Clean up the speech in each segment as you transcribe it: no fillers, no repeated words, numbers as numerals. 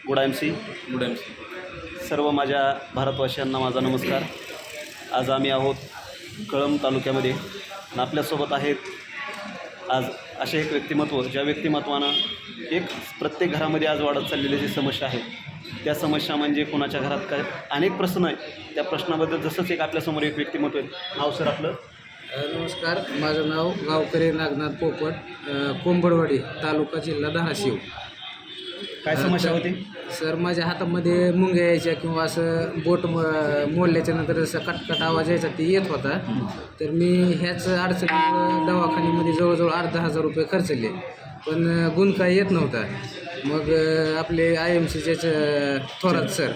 Good M C good M C. सर्व माझ्या भारतवासियांना माझा नमस्कार. आज आम्ही आहोत कळंब तालुक्यामध्ये आणि आपल्यासोबत आहेत आज असे एक व्यक्तिमत्व, ज्या व्यक्तिमत्वानं एक प्रत्येक घरामध्ये आज वाढत चाललेली जी समस्या आहे, त्या समस्या म्हणजे कोणाच्या घरात काय अनेक प्रश्न आहेत. त्या प्रश्नाबद्दल जसंच एक आपल्यासमोर एक व्यक्तिमत्व आहे. नाव सर आपलं? नमस्कार, माझं नाव गावकरी नागनाथ पोपट, कोंबडवाडी, तालुका जिल्हा धाराशिव. काय समस्या होती? सर, माझ्या हातामध्ये मुंग्या यायच्या किंवा असं बोट मोडल्याच्या नंतर जसं कटकट आवाज यायचा ते येत होता. तर मी ह्याच अडचणीमुळं दवाखान्यामध्ये जवळजवळ 8-10 रुपये खर्चले, पण गुण काय येत नव्हता. मग आपले IMCचे थोरात सर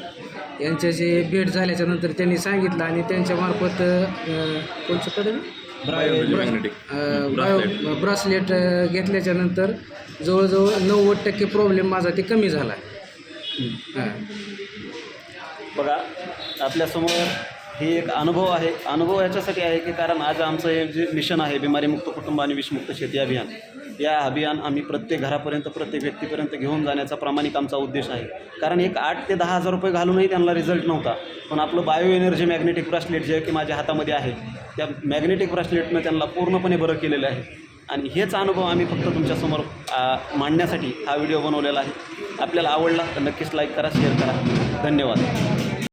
यांच्याशी भेट झाल्याच्यानंतर त्यांनी सांगितलं आणि त्यांच्यामार्फत कोणच्याकडे बायो ब्रासलेट घेतल्याच्यानंतर जवळजवळ 90% प्रॉब्लेम माझा ते कमी झाला. हां, बघा, आपल्यासमोर ही एक अनुभव आहे. अनुभव याच्यासाठी आहे की कारण आज आमचं हे जे मिशन आहे, बिमारीमुक्त कुटुंब आणि विषमुक्त शेती अभियान, या अभियान आम्ही प्रत्येक घरापर्यंत, प्रत्येक व्यक्तीपर्यंत घेऊन जाण्याचा प्रामाणिक आमचा उद्देश आहे. कारण एक 8 ते 10 हजार रुपये घालूनही त्यांना रिझल्ट नव्हता, पण आपलं बायो एनर्जी मॅग्नेटिक ब्रासलेट जे की माझ्या हातामध्ये आहे, त्या मॅग्नेटिक ब्रासलेटनं त्यांना पूर्णपणे बरं केलेलं आहे. आणि हेच अनुभव आम्ही फक्त तुमच्यासमोर मांडण्यासाठी हा व्हिडिओ बनवलेला आहे. आपल्याला आवडला तर नक्कीच लाईक करा, शेअर करा. धन्यवाद.